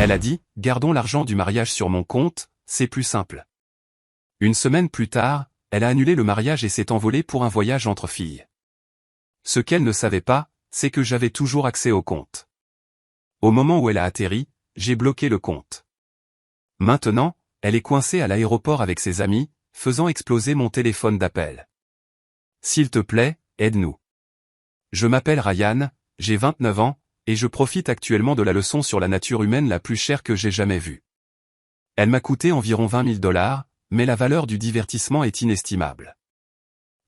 Elle a dit, gardons l'argent du mariage sur mon compte, c'est plus simple. Une semaine plus tard, elle a annulé le mariage et s'est envolée pour un voyage entre filles. Ce qu'elle ne savait pas, c'est que j'avais toujours accès au compte. Au moment où elle a atterri, j'ai bloqué le compte. Maintenant, elle est coincée à l'aéroport avec ses amis, faisant exploser mon téléphone d'appel. S'il te plaît, aide-nous. Je m'appelle Ryan, j'ai 29 ans, et je profite actuellement de la leçon sur la nature humaine la plus chère que j'ai jamais vue. Elle m'a coûté environ $20 000, mais la valeur du divertissement est inestimable.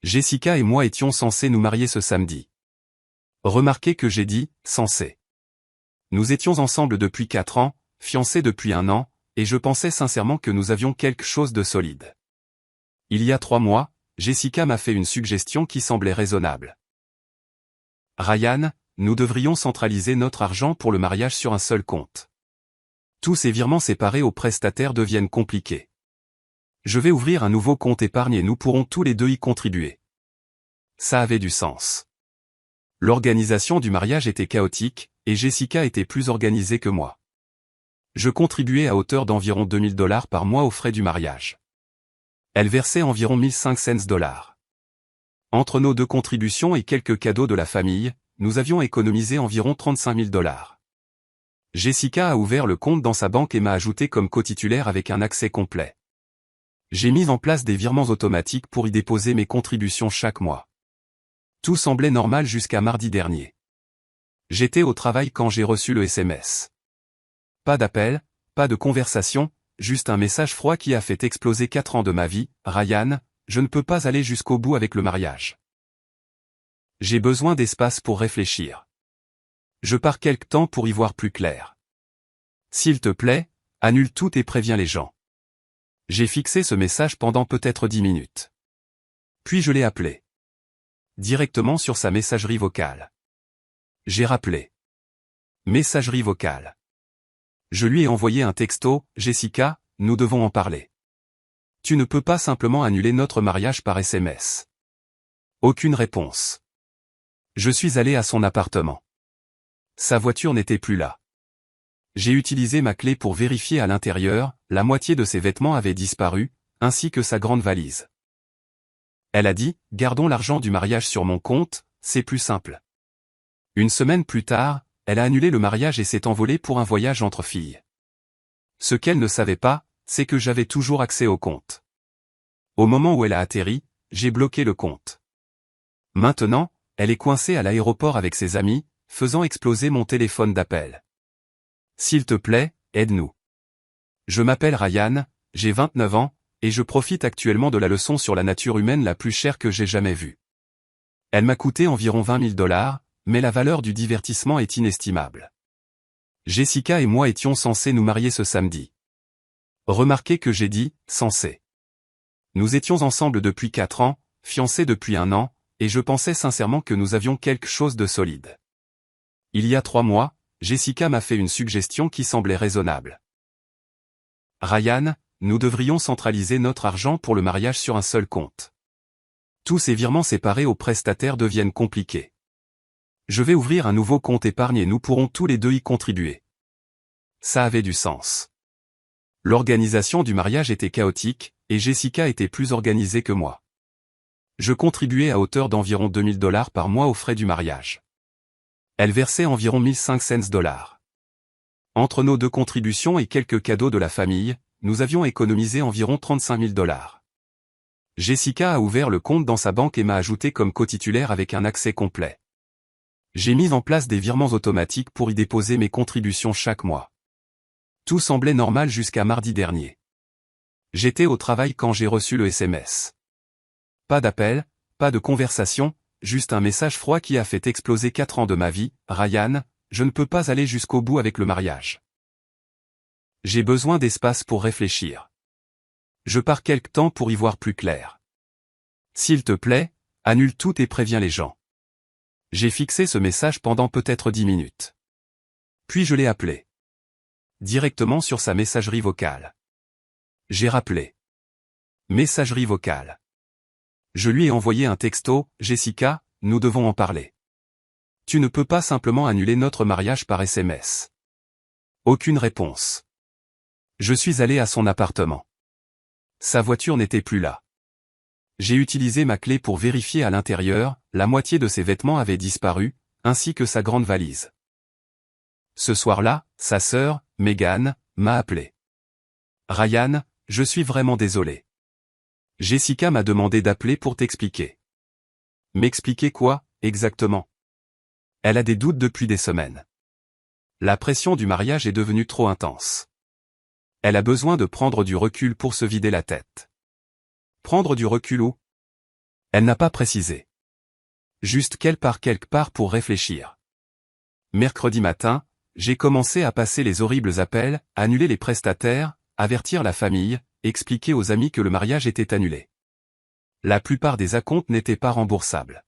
Jessica et moi étions censés nous marier ce samedi. Remarquez que j'ai dit « censés ». Nous étions ensemble depuis 4 ans, fiancés depuis 1 an, et je pensais sincèrement que nous avions quelque chose de solide. Il y a 3 mois, Jessica m'a fait une suggestion qui semblait raisonnable. Ryan, nous devrions centraliser notre argent pour le mariage sur un seul compte. Tous ces virements séparés aux prestataires deviennent compliqués. Je vais ouvrir un nouveau compte épargne et nous pourrons tous les deux y contribuer. Ça avait du sens. L'organisation du mariage était chaotique, et Jessica était plus organisée que moi. Je contribuais à hauteur d'environ $2000 par mois aux frais du mariage. Elle versait environ $1500. Entre nos 2 contributions et quelques cadeaux de la famille, nous avions économisé environ $35 000. Jessica a ouvert le compte dans sa banque et m'a ajouté comme cotitulaire avec un accès complet. J'ai mis en place des virements automatiques pour y déposer mes contributions chaque mois. Tout semblait normal jusqu'à mardi dernier. J'étais au travail quand j'ai reçu le SMS. Pas d'appel, pas de conversation, juste un message froid qui a fait exploser 4 ans de ma vie. Ryan, je ne peux pas aller jusqu'au bout avec le mariage. J'ai besoin d'espace pour réfléchir. Je pars quelque temps pour y voir plus clair. S'il te plaît, annule tout et préviens les gens. J'ai fixé ce message pendant peut-être 10 minutes. Puis je l'ai appelé. Directement sur sa messagerie vocale. J'ai rappelé. Messagerie vocale. Je lui ai envoyé un texto, Jessica, nous devons en parler. Tu ne peux pas simplement annuler notre mariage par SMS. Aucune réponse. Je suis allé à son appartement. Sa voiture n'était plus là. J'ai utilisé ma clé pour vérifier à l'intérieur, la moitié de ses vêtements avait disparu, ainsi que sa grande valise. Elle a dit, gardons l'argent du mariage sur mon compte, c'est plus simple. Une semaine plus tard, elle a annulé le mariage et s'est envolée pour un voyage entre filles. Ce qu'elle ne savait pas, c'est que j'avais toujours accès au compte. Au moment où elle a atterri, j'ai bloqué le compte. Maintenant, elle est coincée à l'aéroport avec ses amis, faisant exploser mon téléphone d'appel. S'il te plaît, aide-nous. Je m'appelle Ryan, j'ai 29 ans, et je profite actuellement de la leçon sur la nature humaine la plus chère que j'ai jamais vue. Elle m'a coûté environ $20 000, mais la valeur du divertissement est inestimable. Jessica et moi étions censés nous marier ce samedi. Remarquez que j'ai dit « censés ». Nous étions ensemble depuis 4 ans, fiancés depuis 1 an, et je pensais sincèrement que nous avions quelque chose de solide. Il y a 3 mois, Jessica m'a fait une suggestion qui semblait raisonnable. Ryan, nous devrions centraliser notre argent pour le mariage sur un seul compte. Tous ces virements séparés aux prestataires deviennent compliqués. Je vais ouvrir un nouveau compte épargne et nous pourrons tous les deux y contribuer. Ça avait du sens. L'organisation du mariage était chaotique, et Jessica était plus organisée que moi. Je contribuais à hauteur d'environ $2000 par mois aux frais du mariage. Elle versait environ $1500. Entre nos 2 contributions et quelques cadeaux de la famille, nous avions économisé environ $35 000. Jessica a ouvert le compte dans sa banque et m'a ajouté comme cotitulaire avec un accès complet. J'ai mis en place des virements automatiques pour y déposer mes contributions chaque mois. Tout semblait normal jusqu'à mardi dernier. J'étais au travail quand j'ai reçu le SMS. Pas d'appel, pas de conversation, juste un message froid qui a fait exploser 4 ans de ma vie. Ryan, je ne peux pas aller jusqu'au bout avec le mariage. J'ai besoin d'espace pour réfléchir. Je pars quelque temps pour y voir plus clair. S'il te plaît, annule tout et préviens les gens. J'ai fixé ce message pendant peut-être 10 minutes. Puis je l'ai appelé. Directement sur sa messagerie vocale. J'ai rappelé. Messagerie vocale. Je lui ai envoyé un texto, Jessica, nous devons en parler. Tu ne peux pas simplement annuler notre mariage par SMS. Aucune réponse. Je suis allé à son appartement. Sa voiture n'était plus là. J'ai utilisé ma clé pour vérifier à l'intérieur, la moitié de ses vêtements avait disparu, ainsi que sa grande valise. Ce soir-là, sa sœur, Megan, m'a appelé. Ryan, je suis vraiment désolé. Jessica m'a demandé d'appeler pour t'expliquer. M'expliquer quoi, exactement? Elle a des doutes depuis des semaines. La pression du mariage est devenue trop intense. Elle a besoin de prendre du recul pour se vider la tête. Prendre du recul où? Elle n'a pas précisé. Juste qu'elle part quelque part pour réfléchir. Mercredi matin, j'ai commencé à passer les horribles appels, annuler les prestataires, avertir la famille, expliquer aux amis que le mariage était annulé. La plupart des acomptes n'étaient pas remboursables.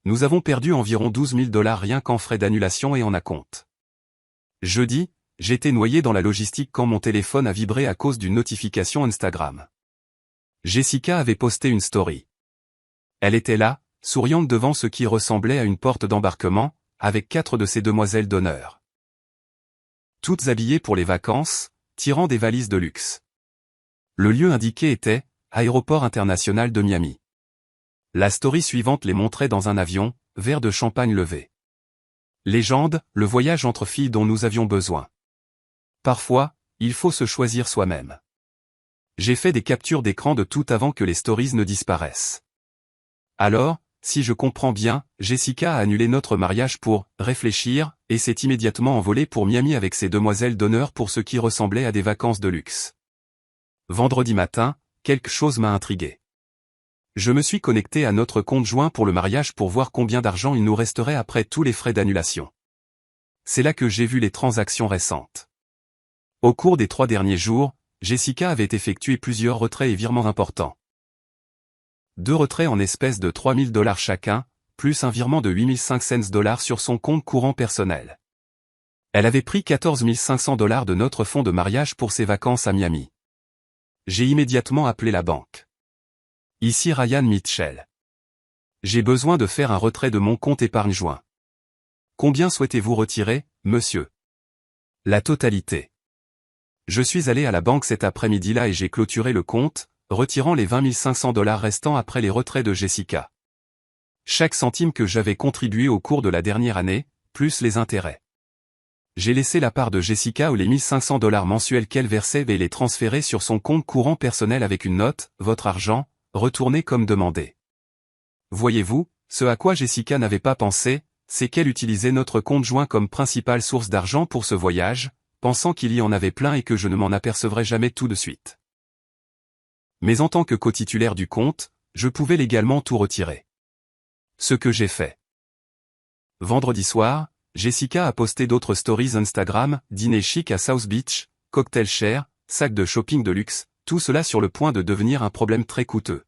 Nous avons perdu environ 12 000 $ rien qu'en frais d'annulation et en acompte. Jeudi, j'étais noyé dans la logistique quand mon téléphone a vibré à cause d'une notification Instagram. Jessica avait posté une story. Elle était là, souriante devant ce qui ressemblait à une porte d'embarquement, avec 4 de ses demoiselles d'honneur. Toutes habillées pour les vacances, tirant des valises de luxe. Le lieu indiqué était Aéroport international de Miami. La story suivante les montrait dans un avion, verre de champagne levé. Légende, le voyage entre filles dont nous avions besoin. Parfois, il faut se choisir soi-même. J'ai fait des captures d'écran de tout avant que les stories ne disparaissent. Alors, si je comprends bien, Jessica a annulé notre mariage pour réfléchir, et s'est immédiatement envolée pour Miami avec ses demoiselles d'honneur pour ce qui ressemblait à des vacances de luxe. Vendredi matin, quelque chose m'a intrigué. Je me suis connecté à notre compte joint pour le mariage pour voir combien d'argent il nous resterait après tous les frais d'annulation. C'est là que j'ai vu les transactions récentes. Au cours des 3 derniers jours, Jessica avait effectué plusieurs retraits et virements importants. 2 retraits en espèces de 3 000 $ chacun, plus un virement de 8 500 $ sur son compte courant personnel. Elle avait pris 14 500 $ de notre fonds de mariage pour ses vacances à Miami. J'ai immédiatement appelé la banque. Ici Ryan Mitchell. J'ai besoin de faire un retrait de mon compte épargne joint. Combien souhaitez-vous retirer, monsieur? La totalité. Je suis allé à la banque cet après-midi-là et j'ai clôturé le compte, retirant les 20 500 $ restants après les retraits de Jessica. Chaque centime que j'avais contribué au cours de la dernière année, plus les intérêts. J'ai laissé la part de Jessica où les 1 500 $ mensuels qu'elle versait et les transférer sur son compte courant personnel avec une note, votre argent, retourné comme demandé. Voyez-vous, ce à quoi Jessica n'avait pas pensé, c'est qu'elle utilisait notre compte joint comme principale source d'argent pour ce voyage, pensant qu'il y en avait plein et que je ne m'en apercevrais jamais tout de suite. Mais en tant que co-titulaire du compte, je pouvais légalement tout retirer. Ce que j'ai fait. Vendredi soir, Jessica a posté d'autres stories Instagram, dîner chic à South Beach, cocktail cher, sac de shopping de luxe, tout cela sur le point de devenir un problème très coûteux.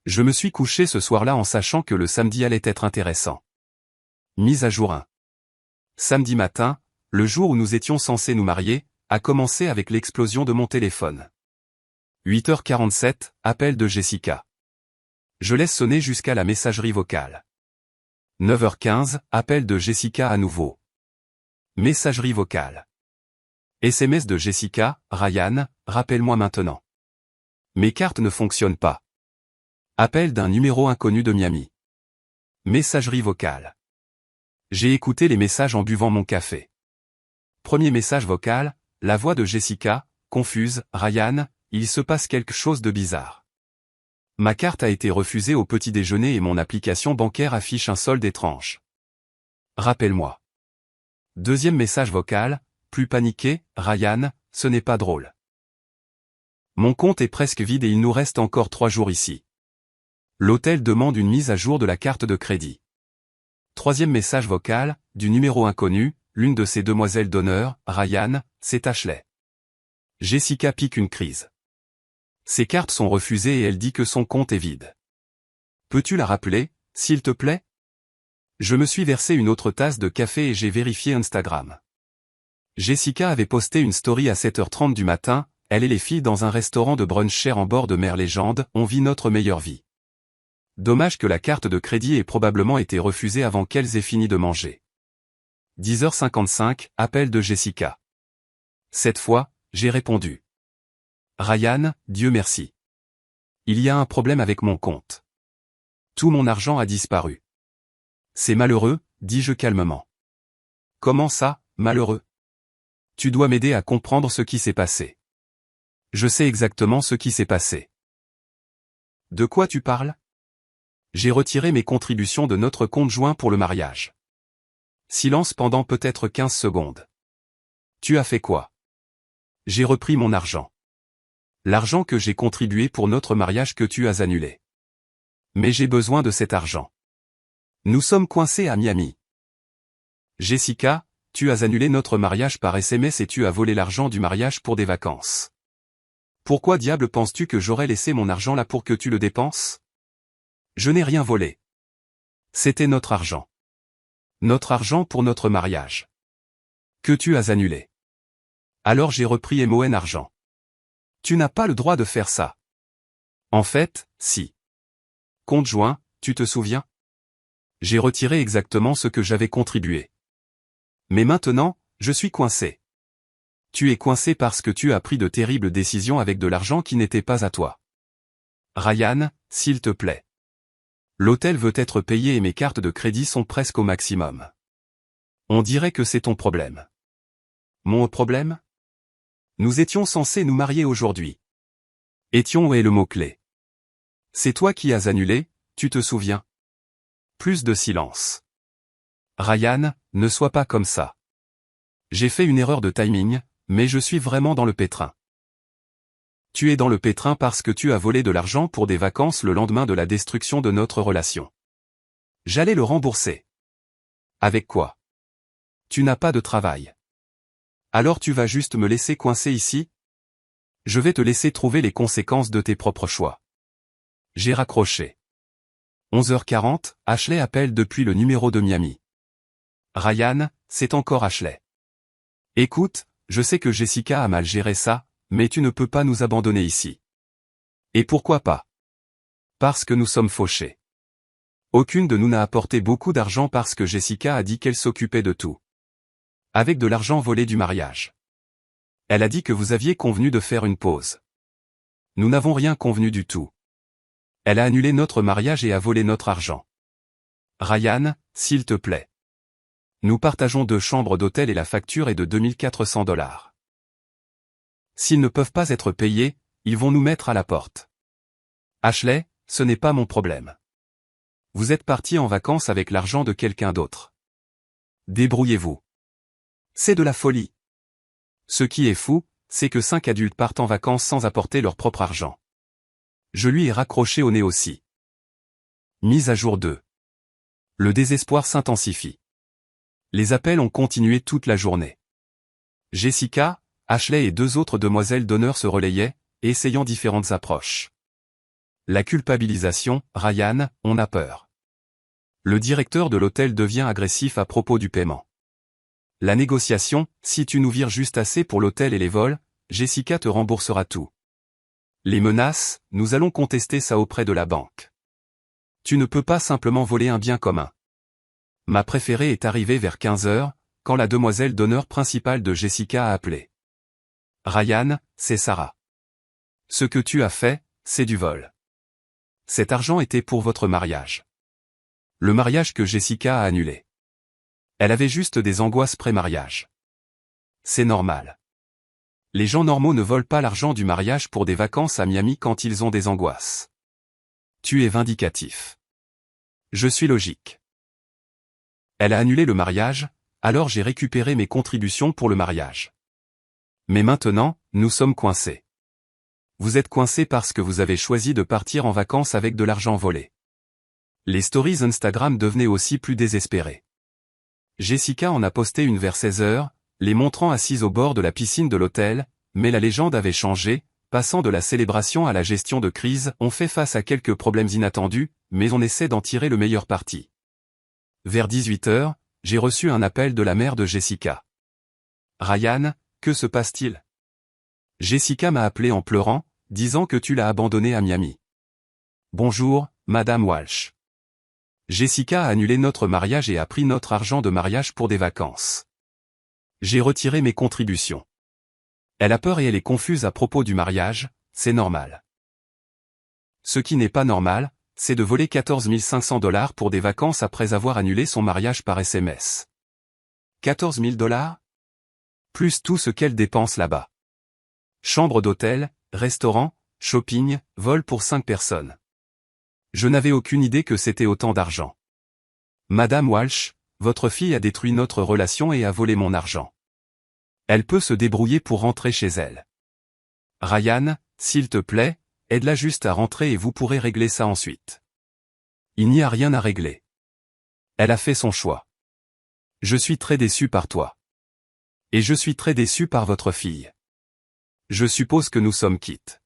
Je me suis couché ce soir-là en sachant que le samedi allait être intéressant. Mise à jour 1. Samedi matin, le jour où nous étions censés nous marier, a commencé avec l'explosion de mon téléphone. 8h47, appel de Jessica. Je laisse sonner jusqu'à la messagerie vocale. 9h15, appel de Jessica à nouveau. Messagerie vocale. SMS de Jessica, Ryan, rappelle-moi maintenant. Mes cartes ne fonctionnent pas. Appel d'un numéro inconnu de Miami. Messagerie vocale. J'ai écouté les messages en buvant mon café. Premier message vocal, la voix de Jessica, confuse, Ryan, il se passe quelque chose de bizarre. Ma carte a été refusée au petit déjeuner et mon application bancaire affiche un solde étrange. Rappelle-moi. Deuxième message vocal, plus paniqué, Ryan, ce n'est pas drôle. Mon compte est presque vide et il nous reste encore 3 jours ici. L'hôtel demande une mise à jour de la carte de crédit. Troisième message vocal, du numéro inconnu, l'une de ses demoiselles d'honneur, Ryan, c'est Ashley. Jessica pique une crise. Ses cartes sont refusées et elle dit que son compte est vide. Peux-tu la rappeler, s'il te plaît? Je me suis versé une autre tasse de café et j'ai vérifié Instagram. Jessica avait posté une story à 7h30 du matin, elle et les filles dans un restaurant de brunch cher en bord de mer Légende, on vit notre meilleure vie. Dommage que la carte de crédit ait probablement été refusée avant qu'elles aient fini de manger. 10h55, appel de Jessica. Cette fois, j'ai répondu. Ryan, Dieu merci. Il y a un problème avec mon compte. Tout mon argent a disparu. C'est malheureux, dis-je calmement. Comment ça, malheureux? Tu dois m'aider à comprendre ce qui s'est passé. Je sais exactement ce qui s'est passé. De quoi tu parles? J'ai retiré mes contributions de notre compte joint pour le mariage. Silence pendant peut-être 15 secondes. Tu as fait quoi? J'ai repris mon argent. L'argent que j'ai contribué pour notre mariage que tu as annulé. Mais j'ai besoin de cet argent. Nous sommes coincés à Miami. Jessica, tu as annulé notre mariage par SMS et tu as volé l'argent du mariage pour des vacances. Pourquoi diable penses-tu que j'aurais laissé mon argent là pour que tu le dépenses? Je n'ai rien volé. C'était notre argent. Notre argent pour notre mariage. Que tu as annulé. Alors j'ai repris mon argent. Tu n'as pas le droit de faire ça. En fait, si. Compte joint, tu te souviens? J'ai retiré exactement ce que j'avais contribué. Mais maintenant, je suis coincé. Tu es coincé parce que tu as pris de terribles décisions avec de l'argent qui n'était pas à toi. Ryan, s'il te plaît. L'hôtel veut être payé et mes cartes de crédit sont presque au maximum. On dirait que c'est ton problème. Mon problème? Nous étions censés nous marier aujourd'hui. Étions est le mot-clé. C'est toi qui as annulé, tu te souviens? Plus de silence. Ryan, ne sois pas comme ça. J'ai fait une erreur de timing, mais je suis vraiment dans le pétrin. Tu es dans le pétrin parce que tu as volé de l'argent pour des vacances le lendemain de la destruction de notre relation. J'allais le rembourser. Avec quoi? Tu n'as pas de travail. Alors tu vas juste me laisser coincé ici? Je vais te laisser trouver les conséquences de tes propres choix. J'ai raccroché. 11h40, Ashley appelle depuis le numéro de Miami. Ryan, c'est encore Ashley. Écoute, je sais que Jessica a mal géré ça, mais tu ne peux pas nous abandonner ici. Et pourquoi pas? Parce que nous sommes fauchés. Aucune de nous n'a apporté beaucoup d'argent parce que Jessica a dit qu'elle s'occupait de tout. Avec de l'argent volé du mariage. Elle a dit que vous aviez convenu de faire une pause. Nous n'avons rien convenu du tout. Elle a annulé notre mariage et a volé notre argent. Ryan, s'il te plaît. Nous partageons 2 chambres d'hôtel et la facture est de $2400. S'ils ne peuvent pas être payés, ils vont nous mettre à la porte. Ashley, ce n'est pas mon problème. Vous êtes parti en vacances avec l'argent de quelqu'un d'autre. Débrouillez-vous. C'est de la folie. Ce qui est fou, c'est que 5 adultes partent en vacances sans apporter leur propre argent. Je lui ai raccroché au nez aussi. Mise à jour 2. Le désespoir s'intensifie. Les appels ont continué toute la journée. Jessica, Ashley et 2 autres demoiselles d'honneur se relayaient, essayant différentes approches. La culpabilisation, Ryan, on a peur. Le directeur de l'hôtel devient agressif à propos du paiement. La négociation, si tu nous vires juste assez pour l'hôtel et les vols, Jessica te remboursera tout. Les menaces, nous allons contester ça auprès de la banque. Tu ne peux pas simplement voler un bien commun. Ma préférée est arrivée vers 15h, quand la demoiselle d'honneur principale de Jessica a appelé. Ryan, c'est Sarah. Ce que tu as fait, c'est du vol. Cet argent était pour votre mariage. Le mariage que Jessica a annulé. Elle avait juste des angoisses pré-mariage. C'est normal. Les gens normaux ne volent pas l'argent du mariage pour des vacances à Miami quand ils ont des angoisses. Tu es vindicatif. Je suis logique. Elle a annulé le mariage, alors j'ai récupéré mes contributions pour le mariage. Mais maintenant, nous sommes coincés. Vous êtes coincés parce que vous avez choisi de partir en vacances avec de l'argent volé. Les stories Instagram devenaient aussi plus désespérées. Jessica en a posté une vers 16h, les montrant assises au bord de la piscine de l'hôtel, mais la légende avait changé, passant de la célébration à la gestion de crise, on fait face à quelques problèmes inattendus, mais on essaie d'en tirer le meilleur parti. Vers 18h, j'ai reçu un appel de la mère de Jessica. Ryan, que se passe-t-il? Jessica m'a appelé en pleurant, disant que tu l'as abandonnée à Miami. Bonjour, Madame Walsh. Jessica a annulé notre mariage et a pris notre argent de mariage pour des vacances. J'ai retiré mes contributions. Elle a peur et elle est confuse à propos du mariage, c'est normal. Ce qui n'est pas normal, c'est de voler 14 500 $ pour des vacances après avoir annulé son mariage par SMS. 14 000 $? Plus tout ce qu'elle dépense là-bas. Chambre d'hôtel, restaurant, shopping, vol pour 5 personnes. Je n'avais aucune idée que c'était autant d'argent. Madame Walsh, votre fille a détruit notre relation et a volé mon argent. Elle peut se débrouiller pour rentrer chez elle. Ryan, s'il te plaît, aide-la juste à rentrer et vous pourrez régler ça ensuite. Il n'y a rien à régler. Elle a fait son choix. Je suis très déçu par toi. Et je suis très déçu par votre fille. Je suppose que nous sommes quittes.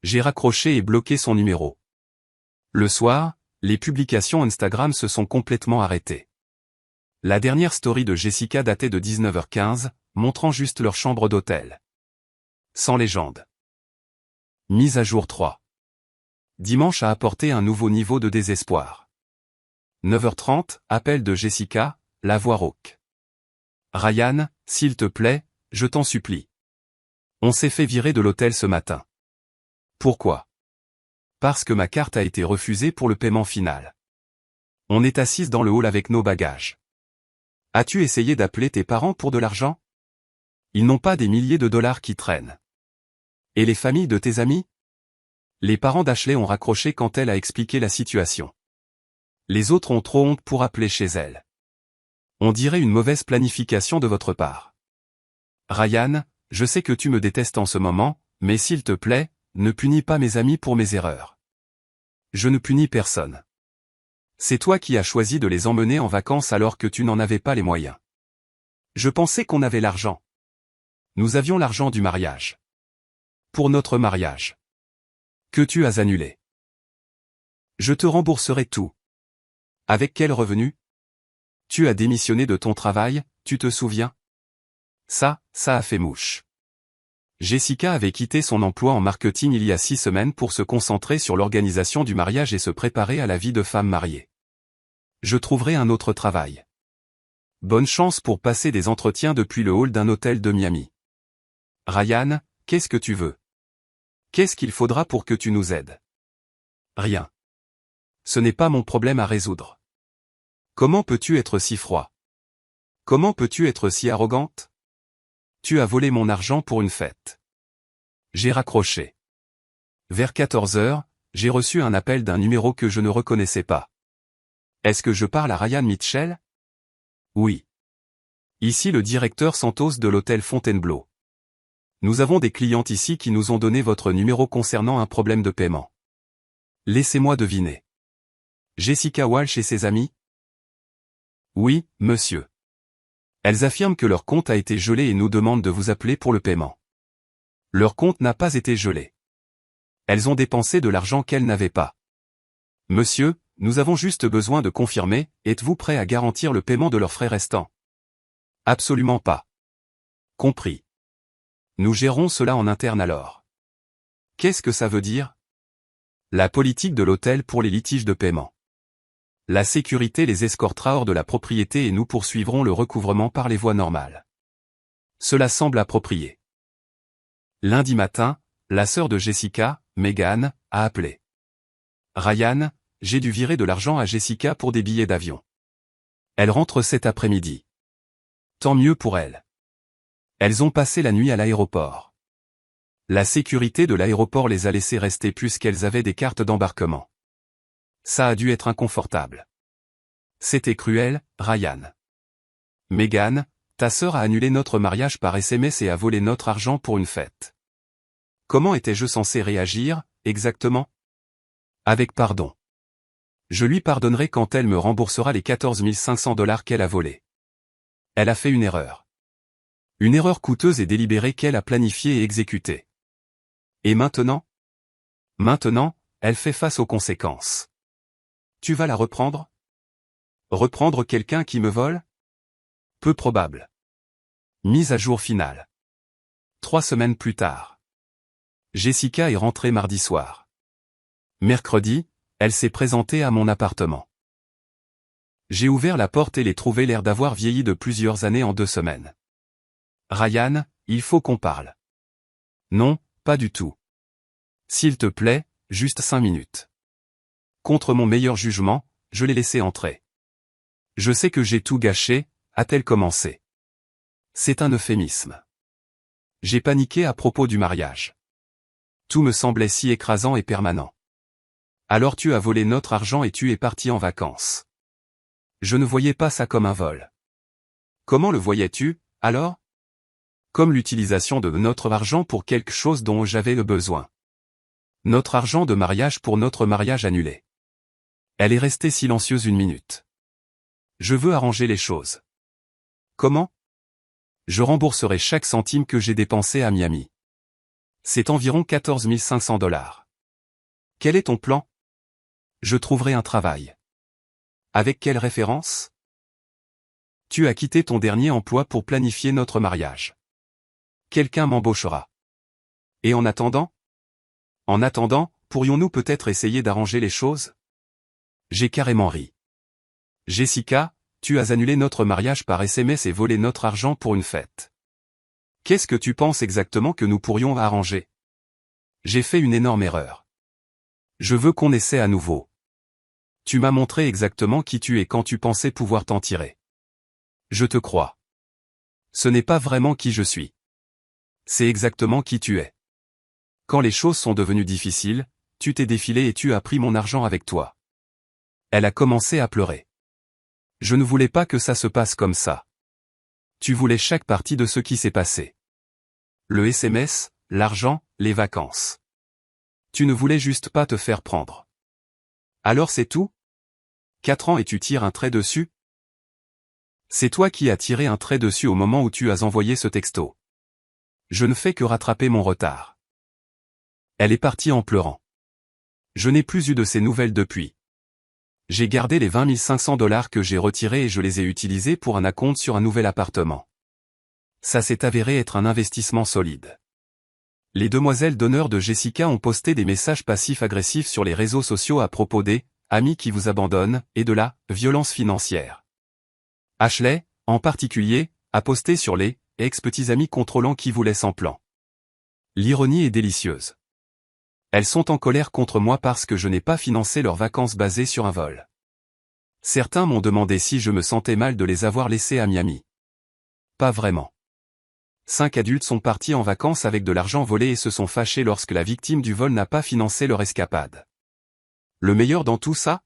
J'ai raccroché et bloqué son numéro. Le soir, les publications Instagram se sont complètement arrêtées. La dernière story de Jessica datait de 19h15, montrant juste leur chambre d'hôtel. Sans légende. Mise à jour 3. Dimanche a apporté un nouveau niveau de désespoir. 9h30, appel de Jessica, la voix rauque. Ryan, s'il te plaît, je t'en supplie. On s'est fait virer de l'hôtel ce matin. Pourquoi? Parce que ma carte a été refusée pour le paiement final. On est assises dans le hall avec nos bagages. As-tu essayé d'appeler tes parents pour de l'argent? Ils n'ont pas des milliers de dollars qui traînent. Et les familles de tes amis? Les parents d'Ashley ont raccroché quand elle a expliqué la situation. Les autres ont trop honte pour appeler chez elle. On dirait une mauvaise planification de votre part. Ryan, je sais que tu me détestes en ce moment, mais s'il te plaît, ne punis pas mes amis pour mes erreurs. Je ne punis personne. C'est toi qui as choisi de les emmener en vacances alors que tu n'en avais pas les moyens. Je pensais qu'on avait l'argent. Nous avions l'argent du mariage. Pour notre mariage. Que tu as annulé. Je te rembourserai tout. Avec quel revenu? Tu as démissionné de ton travail, tu te souviens? Ça a fait mouche. Jessica avait quitté son emploi en marketing il y a 6 semaines pour se concentrer sur l'organisation du mariage et se préparer à la vie de femme mariée. Je trouverai un autre travail. Bonne chance pour passer des entretiens depuis le hall d'un hôtel de Miami. Ryan, qu'est-ce que tu veux? Qu'est-ce qu'il faudra pour que tu nous aides? Rien. Ce n'est pas mon problème à résoudre. Comment peux-tu être si froid? Comment peux-tu être si arrogante? Tu as volé mon argent pour une fête. J'ai raccroché. Vers 14h, j'ai reçu un appel d'un numéro que je ne reconnaissais pas. Est-ce que je parle à Ryan Mitchell? Oui. Ici le directeur Santos de l'hôtel Fontainebleau. Nous avons des clientes ici qui nous ont donné votre numéro concernant un problème de paiement. Laissez-moi deviner. Jessica Walsh et ses amis? Oui, monsieur. Elles affirment que leur compte a été gelé et nous demandent de vous appeler pour le paiement. Leur compte n'a pas été gelé. Elles ont dépensé de l'argent qu'elles n'avaient pas. Monsieur, nous avons juste besoin de confirmer, êtes-vous prêt à garantir le paiement de leurs frais restants? Absolument pas. Compris. Nous gérons cela en interne alors. Qu'est-ce que ça veut dire? La politique de l'hôtel pour les litiges de paiement. La sécurité les escortera hors de la propriété et nous poursuivrons le recouvrement par les voies normales. Cela semble approprié. Lundi matin, la sœur de Jessica, Megan, a appelé. Ryan, j'ai dû virer de l'argent à Jessica pour des billets d'avion. Elle rentre cet après-midi. Tant mieux pour elle. Elles ont passé la nuit à l'aéroport. La sécurité de l'aéroport les a laissées rester puisqu'elles avaient des cartes d'embarquement. Ça a dû être inconfortable. C'était cruel, Ryan. Megan, ta sœur a annulé notre mariage par SMS et a volé notre argent pour une fête. Comment étais-je censé réagir, exactement? Avec pardon. Je lui pardonnerai quand elle me remboursera les 14 500 $ qu'elle a volés. Elle a fait une erreur. Une erreur coûteuse et délibérée qu'elle a planifiée et exécutée. Et maintenant? Maintenant, elle fait face aux conséquences. Tu vas la reprendre? Reprendre quelqu'un qui me vole? Peu probable. Mise à jour finale. 3 semaines plus tard. Jessica est rentrée mardi soir. Mercredi, elle s'est présentée à mon appartement. J'ai ouvert la porte et l'ai trouvée l'air d'avoir vieilli de plusieurs années en 2 semaines. Ryan, il faut qu'on parle. Non, pas du tout. S'il te plaît, juste 5 minutes. Contre mon meilleur jugement, je l'ai laissé entrer. Je sais que j'ai tout gâché, a-t-elle commencé. C'est un euphémisme. J'ai paniqué à propos du mariage. Tout me semblait si écrasant et permanent. Alors tu as volé notre argent et tu es parti en vacances. Je ne voyais pas ça comme un vol. Comment le voyais-tu, alors? Comme l'utilisation de notre argent pour quelque chose dont j'avais le besoin. Notre argent de mariage pour notre mariage annulé. Elle est restée silencieuse 1 minute. Je veux arranger les choses. Comment? Je rembourserai chaque centime que j'ai dépensé à Miami. C'est environ 14 500 $. Quel est ton plan? Je trouverai un travail. Avec quelle référence? Tu as quitté ton dernier emploi pour planifier notre mariage. Quelqu'un m'embauchera. Et en attendant? En attendant, pourrions-nous peut-être essayer d'arranger les choses? J'ai carrément ri. Jessica, tu as annulé notre mariage par SMS et volé notre argent pour une fête. Qu'est-ce que tu penses exactement que nous pourrions arranger? J'ai fait une énorme erreur. Je veux qu'on essaie à nouveau. Tu m'as montré exactement qui tu es quand tu pensais pouvoir t'en tirer. Je te crois. Ce n'est pas vraiment qui je suis. C'est exactement qui tu es. Quand les choses sont devenues difficiles, tu t'es défilé et tu as pris mon argent avec toi. Elle a commencé à pleurer. Je ne voulais pas que ça se passe comme ça. Tu voulais chaque partie de ce qui s'est passé. Le SMS, l'argent, les vacances. Tu ne voulais juste pas te faire prendre. Alors c'est tout? 4 ans et tu tires un trait dessus? C'est toi qui as tiré un trait dessus au moment où tu as envoyé ce texto. Je ne fais que rattraper mon retard. Elle est partie en pleurant. Je n'ai plus eu de ses nouvelles depuis. J'ai gardé les 20 500 $ que j'ai retirés et je les ai utilisés pour un acompte sur un nouvel appartement. Ça s'est avéré être un investissement solide. Les demoiselles d'honneur de Jessica ont posté des messages passifs-agressifs sur les réseaux sociaux à propos des « amis qui vous abandonnent » et de la « violence financière ». Ashley, en particulier, a posté sur les « ex-petits amis contrôlants qui vous laissent en plan ». L'ironie est délicieuse. Elles sont en colère contre moi parce que je n'ai pas financé leurs vacances basées sur un vol. Certains m'ont demandé si je me sentais mal de les avoir laissées à Miami. Pas vraiment. 5 adultes sont partis en vacances avec de l'argent volé et se sont fâchés lorsque la victime du vol n'a pas financé leur escapade. Le meilleur dans tout ça?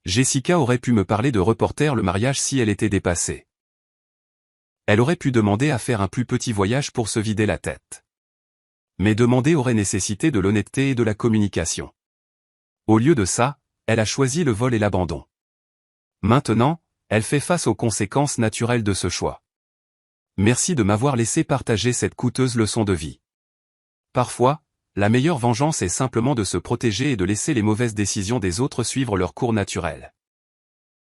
Jessica aurait pu me parler de reporter le mariage si elle était dépassée. Elle aurait pu demander à faire un plus petit voyage pour se vider la tête. Mais demander aurait nécessité de l'honnêteté et de la communication. Au lieu de ça, elle a choisi le vol et l'abandon. Maintenant, elle fait face aux conséquences naturelles de ce choix. Merci de m'avoir laissé partager cette coûteuse leçon de vie. Parfois, la meilleure vengeance est simplement de se protéger et de laisser les mauvaises décisions des autres suivre leur cours naturel.